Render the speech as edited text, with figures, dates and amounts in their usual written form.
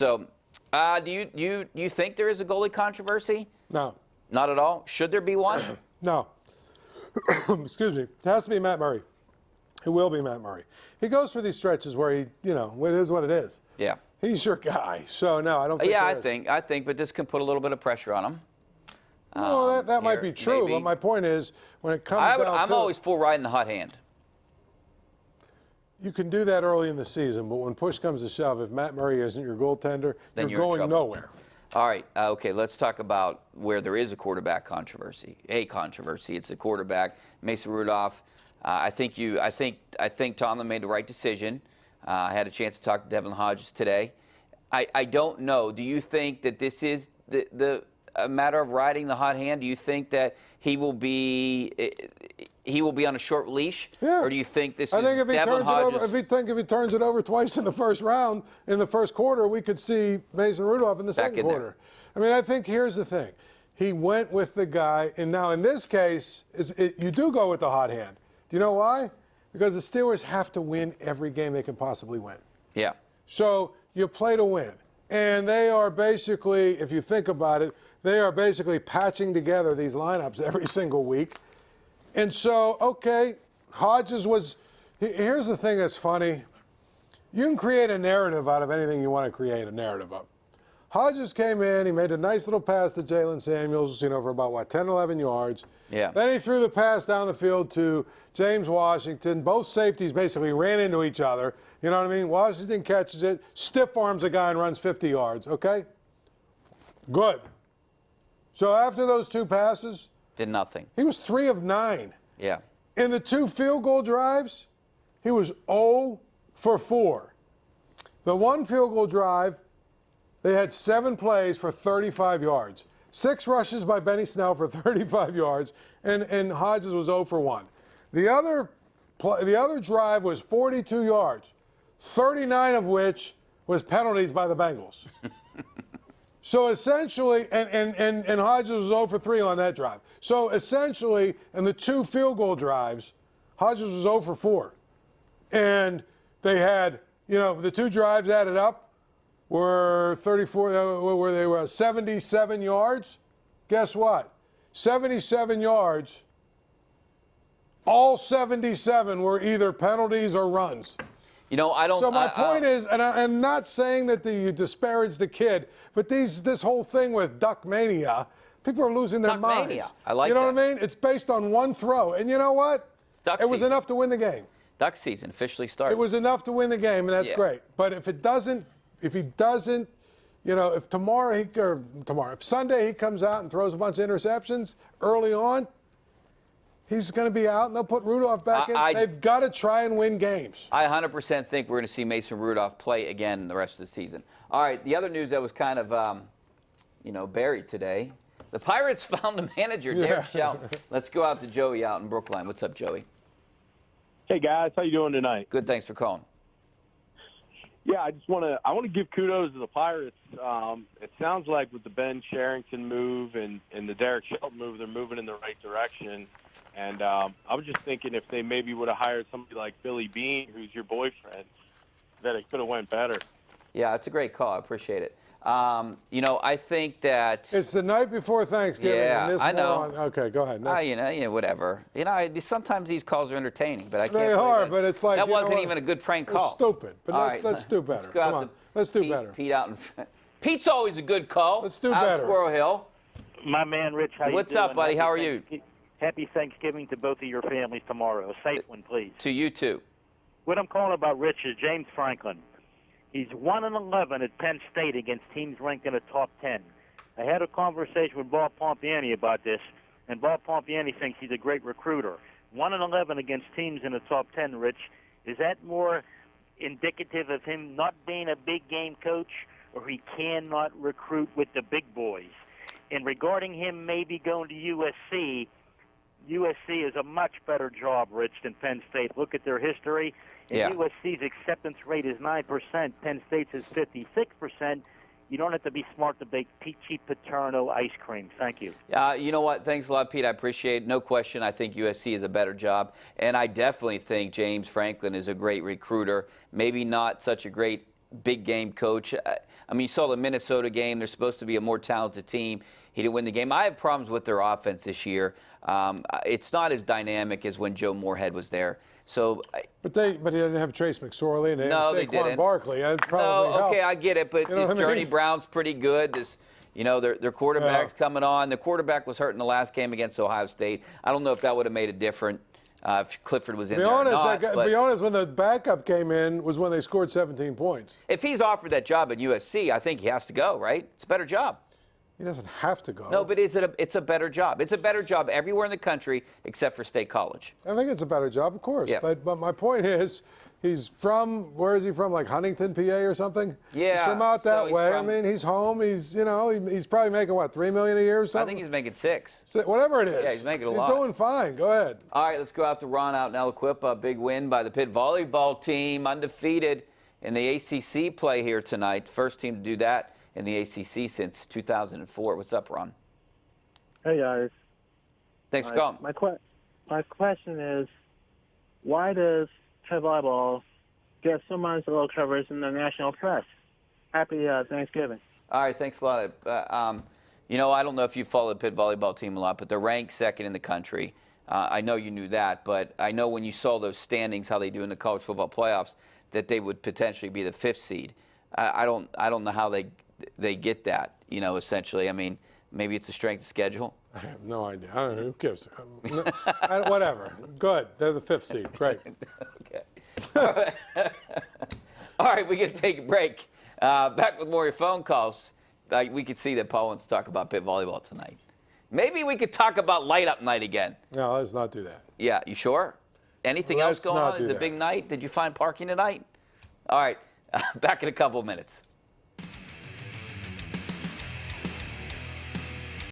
So, do you think there is a goalie controversy? No. Not at all? Should there be one? No. Excuse me. It has to be Matt Murray. It will be Matt Murray. He goes through these stretches where he, it is what it is. Yeah. He's your guy. So, no, I don't think Yeah, there I think, but this can put a little bit of pressure on him. No, that might be true, maybe. but my point is, when it comes down to I'm always for riding the hot hand. You can do that early in the season, but when push comes to shove, if Matt Murray isn't your goaltender, Then you're you're in going trouble. nowhere. All right, okay, let's talk about where there is a quarterback controversy. It's the quarterback, Mason Rudolph. I think Tomlin made the right decision. I had a chance to talk to Devin Hodges today. I don't know. Do you think that this is a matter of riding the hot hand? Do you think that he will be on a short leash? Yeah. Or do you think this I is think if he Devin turns Hodges? it over, if he turns it over twice in the first round, in the first quarter, we could see Mason Rudolph in the second quarter. I mean, I think here's the thing. He went with the guy, and now in this case, you do go with the hot hand. Do you know why? Because the Steelers have to win every game they can possibly win. Yeah. So you play to win. And they are basically, if you think about it, they are basically patching together these lineups every single week. And so, okay, Hodges was – here's the thing that's funny. You can create a narrative out of anything you want to create a narrative of. Hodges came in. He made a nice little pass to Jalen Samuels, for about, 10, 11 yards. Yeah. Then he threw the pass down the field to James Washington. Both safeties basically ran into each other. You know what I mean? Washington catches it, stiff arms a guy and runs 50 yards. Okay? Good. So after those two passes, Did nothing. he was 3 of 9. Yeah. In the 2 field goal drives, he was 0 for 4. The 1 field goal drive, they had 7 plays for 35 yards. 6 rushes by Benny Snell for 35 yards, and Hodges was 0 for 1. The other drive was 42 yards, 39 of which was penalties by the Bengals. So essentially, and Hodges was 0 for 3 on that drive. So essentially, in the 2 field goal drives, Hodges was 0 for 4. And they had, the 2 drives added up were 34, where they were 77 yards. Guess what? 77 yards. All 77 were either penalties or runs. I don't. So my point is, and I'm not saying that you disparage the kid, but this whole thing with duck mania, people are losing their minds. I like You know that. what I mean? It's based on 1 throw, and you know what? Duck It was season. enough to win the game. Duck season officially starts. It was enough to win the game, and that's Yeah. great. But if he doesn't, if Sunday he comes out and throws a bunch of interceptions early on, he's going to be out, and they'll put Rudolph back in. They've got to try and win games. I 100% think we're going to see Mason Rudolph play again the rest of the season. All right, the other news that was kind of, buried today. The Pirates found a manager, Derek Shelton. Let's go out to Joey out in Brookline. What's up, Joey? Hey, guys. How you doing tonight? Good, thanks for calling. Yeah, I want to give kudos to the Pirates. It sounds like with the Ben Cherington move and the Derek Shelton move, they're moving in the right direction. And I was just thinking if they maybe would have hired somebody like Billy Beane, who's your boyfriend, that it could have went better. Yeah, it's a great call. I appreciate it. I think that It's the night before Thanksgiving. Yeah, and this I know. moron- Okay, go ahead. Next. Whatever. Sometimes these calls are entertaining, but I can't. They believe are, that- but it's like that you know wasn't what? even a good prank It's call. stupid. But All let's right, do better. Let's go Come out on, to let's do Pete, better. Pete out in. Pete's always a good call. Let's do out better. Squirrel Hill. My man, Rich, how What's you doing? up, buddy? How are you? Happy Thanksgiving to both of your families tomorrow. A safe one, please. To you too. What I'm calling about, Rich, is James Franklin. He's 1-11 at Penn State against teams ranked in the top 10. I had a conversation with Bob Pompiani about this, and Bob Pompiani thinks he's a great recruiter. 1-11 against teams in the top 10, Rich. Is that more indicative of him not being a big game coach, or he cannot recruit with the big boys? And regarding him maybe going to USC, USC is a much better job, Rich, than Penn State. Look at their history. And Yeah. USC's acceptance rate is 9%. Penn State's is 56%. You don't have to be smart to bake peachy paterno ice cream. Thank you. You know what? Thanks a lot, Pete. I appreciate it. No question. I think USC is a better job. And I definitely think James Franklin is a great recruiter. Maybe not such a great big game coach. I mean, you saw the Minnesota game. They're supposed to be a more talented team. He didn't win the game. I have problems with their offense this year. It's not as dynamic as when Joe Moorhead was there. So, but he didn't have Trace McSorley and they no, had they Saquon didn't. Barkley. That probably No, okay, helps. I get it, but You know what I Journey mean? Brown's pretty good. Their quarterback's coming on. The quarterback was hurt in the last game against Ohio State. I don't know if that would have made a difference if Clifford was in there or not. Be honest, when the backup came in was when they scored 17 points. If he's offered that job at USC, I think he has to go, right? It's a better job. He doesn't have to go. No, but it's a better job. It's a better job everywhere in the country except for State College. I think it's a better job, of course. Yeah. But my point is, he's from, where is he from, like Huntington, PA or something? Yeah, He's from out so that he's way. from- I mean, he's home. He's probably making, what, $3 million a year or I something? think he's making 6. Whatever it is. Yeah, he's making a lot. He's doing fine. Go ahead. All right, let's go out to Ron out in Eloquip. A big win by the Pitt volleyball team, undefeated in the ACC play here tonight. First team to do that in the ACC since 2004. What's up, Ron? Hey, guys. Thanks for calling. My question is, why does Pitt volleyball get so much little coverage in the national press? Happy Thanksgiving. All right, thanks a lot. I don't know if you follow the Pitt volleyball team a lot, but they're ranked second in the country. I know you knew that, but I know when you saw those standings, how they do in the college football playoffs, that they would potentially be the 5th seed. I don't know how they get that. Essentially, I mean, maybe it's a strength of schedule. I have no idea. I don't know. Who gives? Whatever. Good. They're the 5th seed. Great. Okay. All right, we got to take a break. Back with more of your phone calls. We could see that Paul wants to talk about Pitt volleyball tonight. Maybe we could talk about light up night again. No, let's not do that. Yeah, you sure? Anything else Let's going not on? do Is it a that. big night? Did you find parking tonight? All right, back in a couple of minutes.